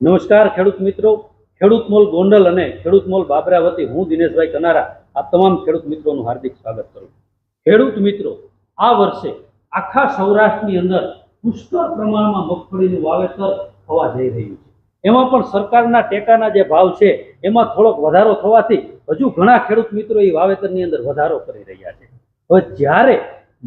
નમસ્કાર ખેડૂત મિત્રો, ખેડૂત મોલ ગોંડલ અને ખેડૂત મોલ બાબરા વતી હું દિનેશભાઈ કનારા આ તમામ ખેડૂત મિત્રોનું હાર્દિક સ્વાગત કરું. ખેડૂત મિત્રો, આ વર્ષે આખા સૌરાષ્ટ્રની અંદર પુષ્કળ પ્રમાણમાં મગફળીનું વાવેતર થવા જઈ રહ્યું છે. એમાં પણ સરકારના ટેકાના જે ભાવ છે એમાં થોડોક વધારો થવાથી હજુ ઘણા ખેડૂત મિત્રો એ વાવેતરની અંદર વધારો કરી રહ્યા છે. હવે જ્યારે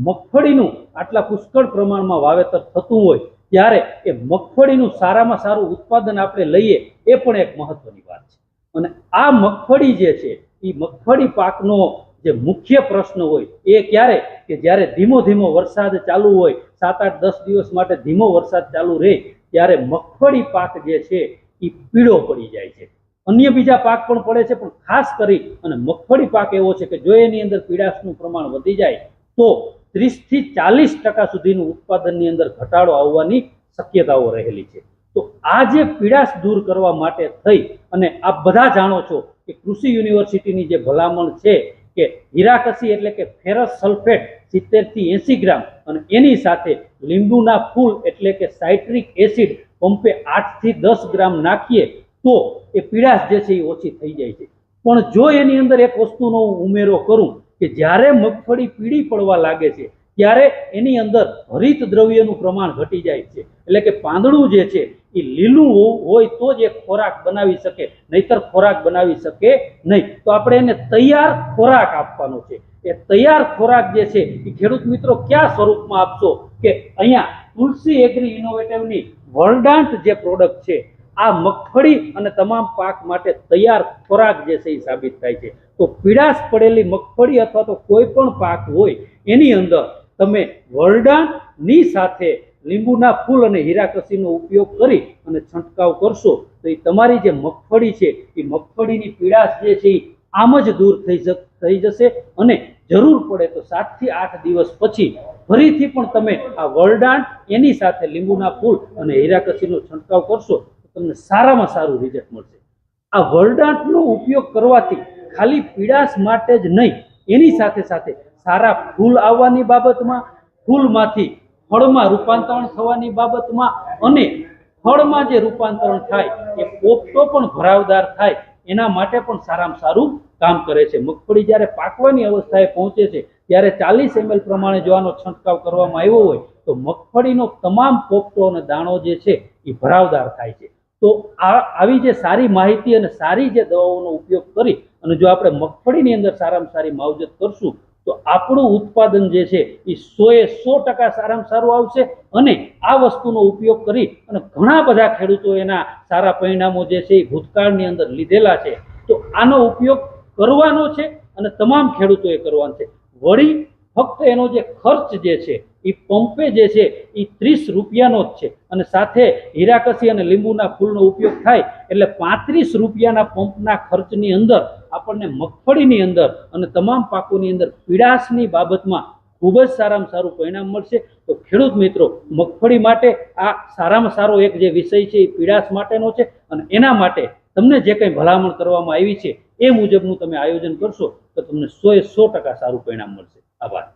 મગફળીનું આટલા પુષ્કળ પ્રમાણમાં વાવેતર થતું હોય ત્યારે એ મગફળીનું સારામાં સારું ઉત્પાદન આપણે લઈએ એ પણ એક મહત્વની વાત છે. અને આ મગફળી જે છે એ મગફળી પાકનો જે મુખ્ય પ્રશ્ન હોય એ ક્યારે કે જ્યારે ધીમો ધીમો વરસાદ ચાલુ હોય, 7-8-10 દિવસ માટે ધીમો વરસાદ ચાલુ રહે ત્યારે મગફળી પાક જે છે એ પીળો પડી જાય છે. અન્ય બીજા પાક પણ પડે છે, પણ ખાસ કરી અને મગફળી પાક એવો છે કે જો એની અંદર પીળાશનું પ્રમાણ વધી જાય તો 30-40% સુધીનું ઉત્પાદનની અંદર ઘટાડો આવવાની શક્યતાઓ રહેલી છે. તો આ જે પીડાશ દૂર કરવા માટે થઈ અને આપ બધા જાણો છો કે કૃષિ યુનિવર્સિટીની જે ભલામણ છે કે હીરાકસી એટલે કે ફેરસ સલ્ફેટ 70 થી 80 ગ્રામ અને એની સાથે લીંબુના ફૂલ એટલે કે સાઇટ્રિક એસિડ પંપે 8 થી 10 ગ્રામ નાખીએ તો એ પીડાશ જે છે એ ઓછી થઈ જાય છે. પણ જો એની અંદર એક વસ્તુનો ઉમેરો કરું કે જ્યારે મગફળી પીળી પડવા લાગે છે ત્યારે એની અંદર હરિત દ્રવ્યનું પ્રમાણ ઘટી જાય છે. એટલે કે પાંદડું જે છે એ લીલું હોય તો જ એ ખોરાક બનાવી શકે, નહીતર ખોરાક બનાવી શકે નહીં. તો આપણે એને તૈયાર ખોરાક આપવાનો છે. એ તૈયાર ખોરાક જે છે એ ખેડૂત મિત્રો કયા સ્વરૂપમાં આપશો કે અહીંયા તુલસી એગ્રી ઇનોવેટિવની વર્ડાન્ટ જે પ્રોડક્ટ છે આ મગફળી અને તમામ પાક માટે તૈયાર ખોરાક જે છે એ સાબિત થાય છે. તો પીડાશ પડેલી મગફળી અથવા તો કોઈ પણ પાક હોય એની અંદર તમે વર્ડાની સાથે લીંબુના ફૂલ અને હીરાકસીનો ઉપયોગ કરી અને છંટકાવ કરશો તો એ તમારી જે મગફળી છે એ મગફળીની પીડાશ જે છે એ આમ જ દૂર થઈ જશે. અને જરૂર પડે તો 7 થી 8 દિવસ પછી ફરીથી પણ તમે આ વર્ડાન એની સાથે લીંબુના ફૂલ અને હીરાકસીનો છંટકાવ કરશો તો તમને સારામાં સારું રિઝલ્ટ મળશે. આ વર્ડાંટનો ઉપયોગ કરવાથી ખાલી પીડાશ માટે જ નહીં, એની સાથે સાથે સારા ફૂલ આવવાની બાબતમાં, ફૂલમાંથી ફળમાં રૂપાંતરણ થવાની બાબતમાં અને ફળમાં જે રૂપાંતરણ થાય એ પોપટો પણ ભરાવદાર થાય એના માટે પણ સારામાં સારું કામ કરે છે. મગફળી જ્યારે પાકવાની અવસ્થાએ પહોંચે છે ત્યારે 40 ml પ્રમાણે જો આનો છંટકાવ કરવામાં આવ્યો હોય તો મગફળીનો તમામ પોપટો અને દાણો જે છે એ ભરાવદાર થાય છે. તો આવી જે સારી માહિતી અને સારી જે દવાઓનો ઉપયોગ કરી અને જો આપણે મગફળીની અંદર સારામાં સારી માવજત કરશું તો આપણું ઉત્પાદન જે છે એ 100% સારામાં સારું આવશે. અને આ વસ્તુનો ઉપયોગ કરી અને ઘણા બધા ખેડૂતો એના સારા પરિણામો જે છે એ ભૂતકાળની અંદર લીધેલા છે. તો આનો ઉપયોગ કરવાનો છે અને તમામ ખેડૂતોએ કરવાનો છે. વળી ફક્ત એનો જે ખર્ચ જે છે એ પંપે જે છે એ 30 રૂપિયાનો જ છે અને સાથે હીરાકસી અને લીંબુના ફૂલનો ઉપયોગ થાય એટલે 35 રૂપિયાના પંપના ખર્ચની અંદર આપણને મગફળીની અંદર અને તમામ પાકોની અંદર પીડાશની બાબતમાં ખૂબ જ સારામાં સારું પરિણામ મળશે. તો ખેડૂત મિત્રો, મગફળી માટે આ સારામાં સારો એક જે વિષય છે એ પીડાશ માટેનો છે અને એના માટે તમને જે કંઈ ભલામણ કરવામાં આવી છે એ મુજબનું તમે આયોજન કરશો તો તમને 100% સારું પરિણામ મળશે. આભાર.